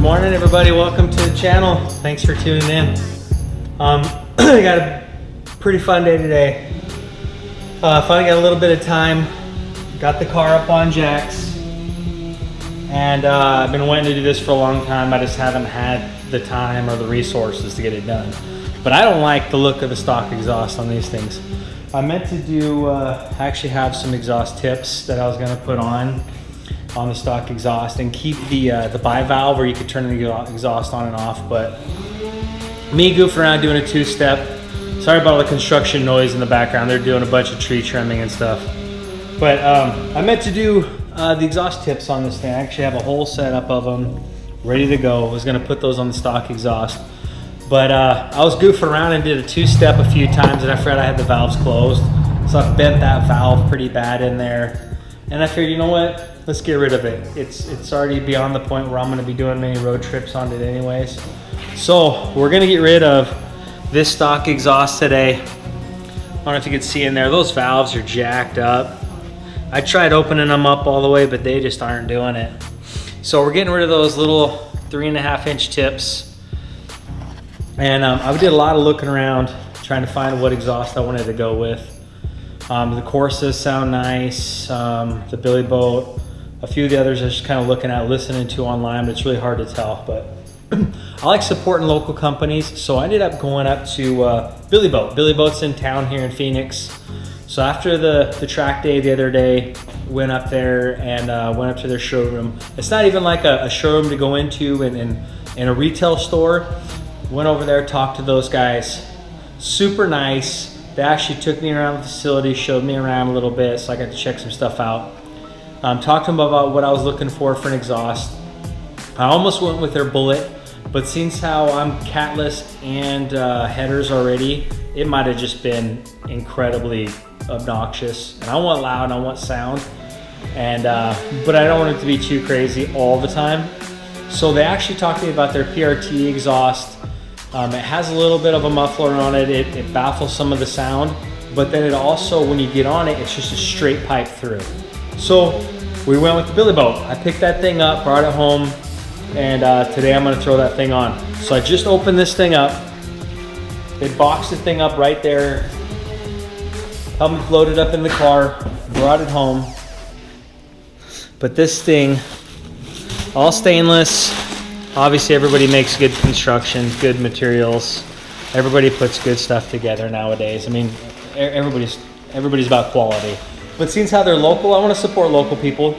morning, everybody. Welcome to the channel. Thanks for tuning in. I got a pretty fun day today. Finally got a little bit of time. Got the car up on jacks, and I've been wanting to do this for a long time. I just haven't had the time or the resources to get it done. But I don't like the look of the stock exhaust on these things. I meant to do actually have some exhaust tips that I was going to put on the stock exhaust and keep the bivalve where you could turn the exhaust on and off. But me goofing around doing a two-step. Sorry about all the construction noise in the background. They're doing a bunch of tree trimming and stuff. But I meant to do the exhaust tips on this thing. I actually have a whole setup of them ready to go. I was going to put those on the stock exhaust. But I was goofing around and did a two-step a few times, and I forgot I had the valves closed. So I bent that valve pretty bad in there. And I figured, you know what? Let's get rid of it. It's already beyond the point where I'm going to be doing many road trips on it anyways. So we're going to get rid of this stock exhaust today. I don't know if you can see in there, those valves are jacked up. I tried opening them up all the way, but they just aren't doing it. So we're getting rid of those little 3.5-inch tips. And I did a lot of looking around trying to find what exhaust I wanted to go with. The Corsas sound nice, the Billy Boat, a few of the others I was just kind of looking at, listening to online, but it's really hard to tell. But I like supporting local companies, so I ended up going up to Billy Boat. Billy Boat's in town here in Phoenix. So after the track day the other day, went up there and went up to their showroom. It's not even like a showroom to go into in a retail store. Went over there, talked to those guys. Super nice. They actually took me around the facility, showed me around a little bit, so I got to check some stuff out. Talked to them about what I was looking for an exhaust. I almost went with their Bullet, but since how I'm catless and headers already, it might have just been incredibly obnoxious. And I want loud and I want sound, and but I don't want it to be too crazy all the time. So they actually talked to me about their PRT exhaust. It has a little bit of a muffler on it. It baffles some of the sound, but then it also, when you get on it, it's just a straight pipe through. So we went with the Billy Boat. I picked that thing up, brought it home, and today I'm gonna throw that thing on. So I just opened this thing up. They boxed the thing up right there, helped me load it up in the car, brought it home. But this thing, all stainless. Obviously everybody makes good construction, good materials. Everybody puts good stuff together nowadays. I mean, everybody's about quality. But since how they're local, I want to support local people.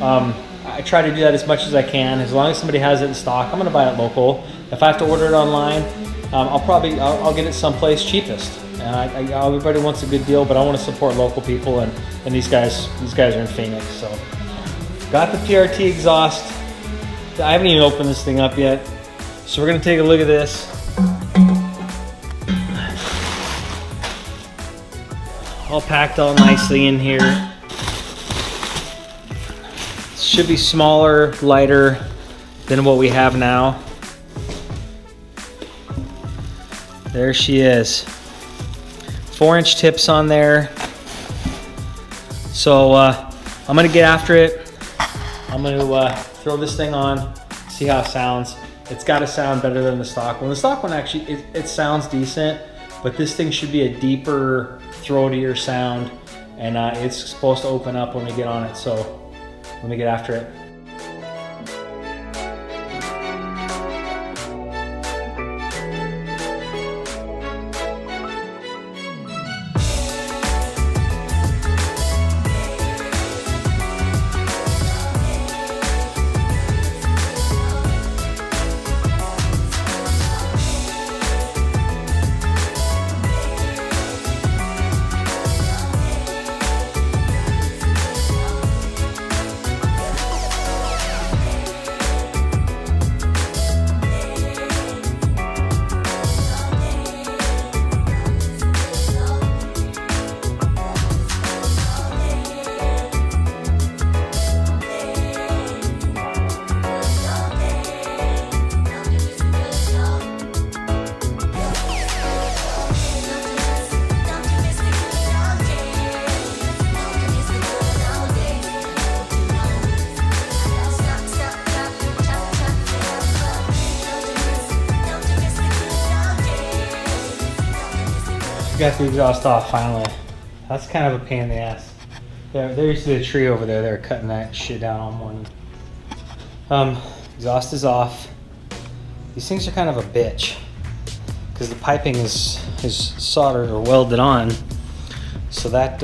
I try to do that as much as I can. As long as somebody has it in stock, I'm going to buy it local. If I have to order it online, I'll get it someplace cheapest. And everybody wants a good deal, but I want to support local people, and these guys are in Phoenix. So got the PRT exhaust. I haven't even opened this thing up yet. So we're going to take a look at this. All packed all nicely in here. Should be smaller, lighter than what we have now. There she is. 4-inch tips on there. So I'm gonna get after it. I'm gonna throw this thing on, see how it sounds. It's gotta sound better than the stock one. The stock one actually, it sounds decent, but this thing should be a deeper, throatier sound, and it's supposed to open up when we get on it. So let me get after it. Got the exhaust off finally. That's kind of a pain in the ass. There used to be a tree over there. They were cutting that shit down all morning. Exhaust is off. These things are kind of a bitch because the piping is soldered or welded on, so that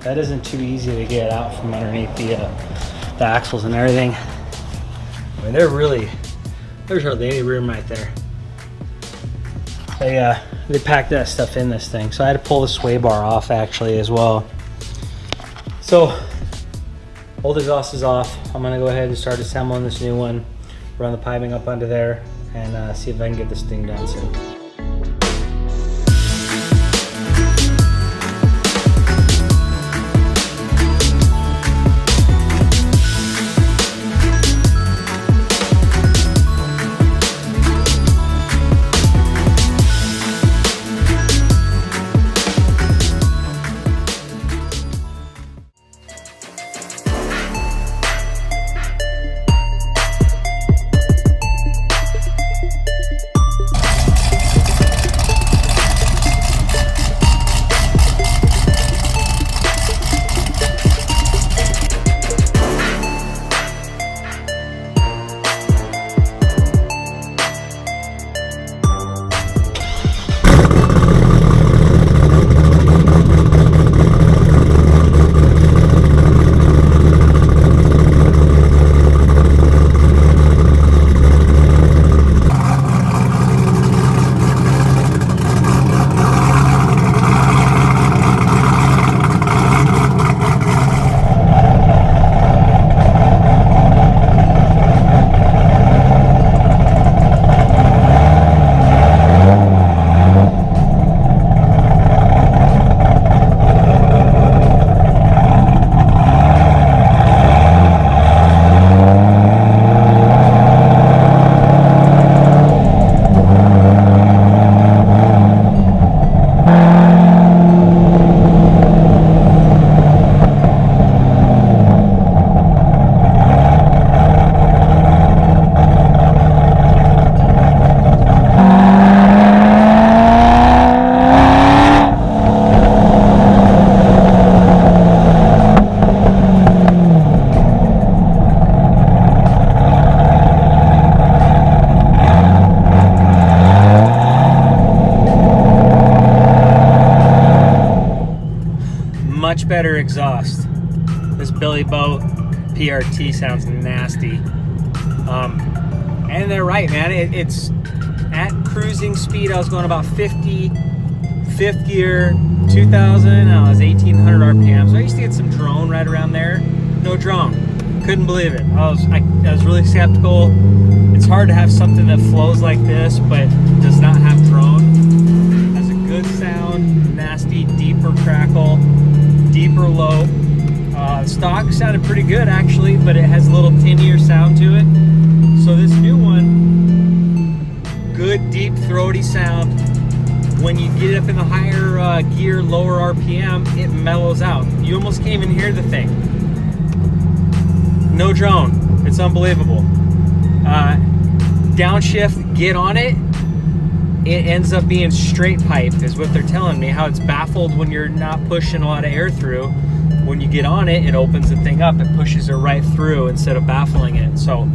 isn't too easy to get out from underneath the axles and everything. I mean, there's hardly any room right there. They packed that stuff in this thing, so I had to pull the sway bar off actually as well. So old exhaust is off. I'm gonna go ahead and start assembling this new one, run the piping up under there, and see if I can get this thing done soon. Much better exhaust. This Billy Boat PRT sounds nasty. And they're right, man. It's at cruising speed. I was going about 50, fifth gear, 2000. I was 1800 RPM. So I used to get some drone right around there. No drone. Couldn't believe it. I was really skeptical. It's hard to have something that flows like this, but does not have drone. Has a good sound, nasty, deeper crackle. Deeper low. Stock sounded pretty good actually, but it has a little tinnier sound to it. So this new one, good deep throaty sound. When you get up in the higher gear, lower RPM, it mellows out. You almost can't even hear the thing. No drone. It's unbelievable. Downshift, get on it. It ends up being straight pipe is what they're telling me. How it's baffled when you're not pushing a lot of air through. When you get on it, it opens the thing up. It pushes it right through instead of baffling it. So,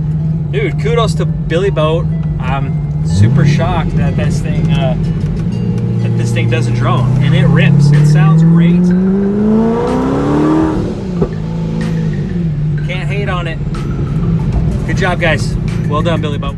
dude, kudos to Billy Boat. I'm super shocked that this thing doesn't drone, and it rips. It sounds great. Can't hate on it. Good job, guys. Well done, Billy Boat.